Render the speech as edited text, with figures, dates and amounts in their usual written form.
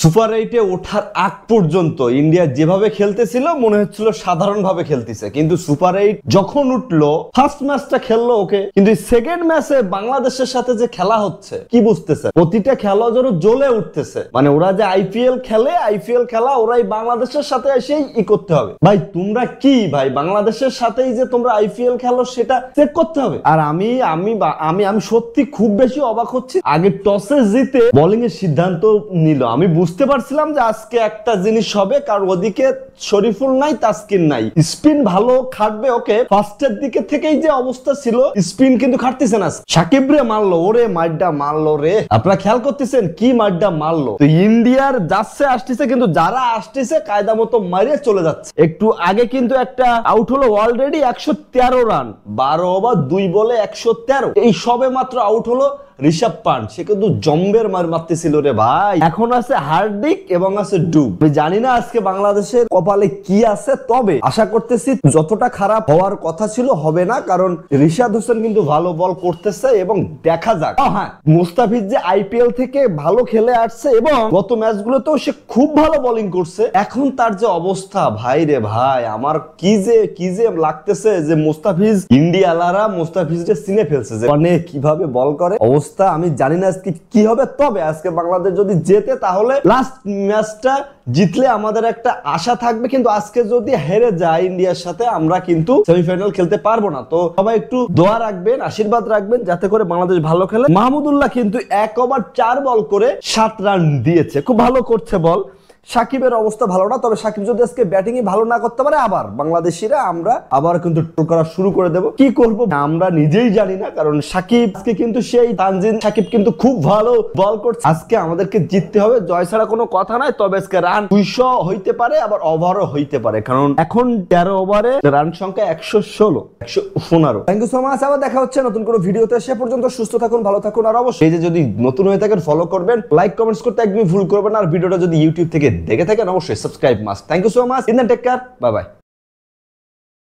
Super 8-এ ওঠার আগ পর্যন্ত ইন্ডিয়া যেভাবে খেলতেছিল মনে হচ্ছিল সাধারণভাবে খেলতেছে, কিন্তু সুপার 8 যখন উঠলো ফার্স্ট ম্যাচটা খেললো ওকে, কিন্তু সেকেন্ড ম্যাচে বাংলাদেশের সাথে যে খেলা হচ্ছে কি বুঝতেছে, প্রতিটা খেলা যেন জ্বলে উঠতেছে। মানে ওরা যে আইপিএল খেলে, আইপিএল খেলা ওরাই বাংলাদেশের সাথে এসেই করতে হবে। ভাই তোমরা কি ভাই বাংলাদেশের সাথেই যে তোমরা আইপিএল খেলো সেটা চেক করতে হবে। আর আমি আমি আমি আমি সত্যি খুব বেশি অবাক হচ্ছি, আগে টসে জিতে বোলিং এর সিদ্ধান্ত নিল। আমি বুঝতে পারছিলাম যে আজকে একটা জিনিস হবে, কারণ ওদিকে শরীফুল নাই, তাসকিন নাই, স্পিন ভালো খাটবে ওকে। ফার্স্টের দিকে থেকেই যে অবস্থা ছিল স্পিন কিন্তু খাটতেছে না। সাকিব রে মারলো, ওরে মাইডা মারলো রে, আপনারা খেয়াল করতেছেন কি মাইডা মারলো। তো ইন্ডিয়ার যাচ্ছে আসতেছে, কিন্তু যারা আসতেছে কায়দা মতো মারিয়ে চলে যাচ্ছে। একটু আগে কিন্তু একটা আউট হলো অলরেডি 113 রান, 12 ওভার 2 বলে 113। এই সবে মাত্র আউট হলো ঋষভ পান্ট, সে কিন্তু জম্বের মারতেছিল রে ভাই। এখন আছে হার্দিক এবং আছে ডুব। আমি জানি না আজকে বাংলাদেশের কপালে কি আছে, তবে আশা করতেছি যতটা খারাপ হওয়ার কথা ছিল হবে না, কারণ রিশাদ হোসেন কিন্তু ভালো বল করতেছে এবং দেখা যাক। হ্যাঁ, মুস্তাফিজ যে আইপিএল থেকে ভালো খেলে আসছে এবং গত ম্যাচগুলোতেও সে খুব ভালো বোলিং করছে। এখন তার যে অবস্থা ভাই রে ভাই, আমার কি যে লাগতেছে যে মুস্তাফিজ ইন্ডিয়ালারা মুস্তাফিজকে চিনে ফেলছে, যে মানে কিভাবে বল করে অবস্থা আমি জানি না আজকে কি হবে। তবে আজকে বাংলাদেশ যদি জেতে তাহলে লাস্ট ম্যাচটা জিতলে আমাদের একটা আশা থাকবে, কিন্তু আজকে যদি হেরে যায় ইন্ডিয়ার সাথে আমরা কিন্তু সেমিফাইনাল খেলতে পারবো না। তো সবাই একটু দোয়া রাখবেন, আশীর্বাদ রাখবেন যাতে করে বাংলাদেশ ভালো খেলে। মাহমুদুল্লাহ কিন্তু 1 ওভার 4 বল করে 7 রান দিয়েছে, খুব ভালো করছে বল। সাকিবের অবস্থা ভালো না, তবে সাকিব যদি আজকে ব্যাটিংই ভালো না করতে পারে আবার বাংলাদেশিরা আমরা আবার কিন্তু ট্রোল করা শুরু করে দেব। কি করব আমরা নিজেই জানি না, কারণ সাকিব আজকে কিন্তু সেই তানজিন সাকিব কিন্তু খুব ভালো বল করছে। আজকে আমাদেরকে জিততে হবে, জয় ছাড়া কোনো কথা নাই। তবে আজকে রান 200 হইতে পারে, আবার ওভারও হইতে পারে, কারণ এখন 13 ওভারে রান সংখ্যা 115। থ্যাংক ইউ সো মাচ, আবার দেখা হচ্ছে নতুন কোনো ভিডিওতে। সে পর্যন্ত সুস্থ থাকুন, ভালো থাকুন, আর অবশ্যই যদি নতুন হয়ে থাকেন ফলো করবেন, লাইক কমেন্টস করতে একদমই ভুল করবেন না। আর ভিডিওটা যদি ইউটিউব থেকে দেখে থাকেন অবশ্যই subscribe must. Thank you so much, in the take care, bye by.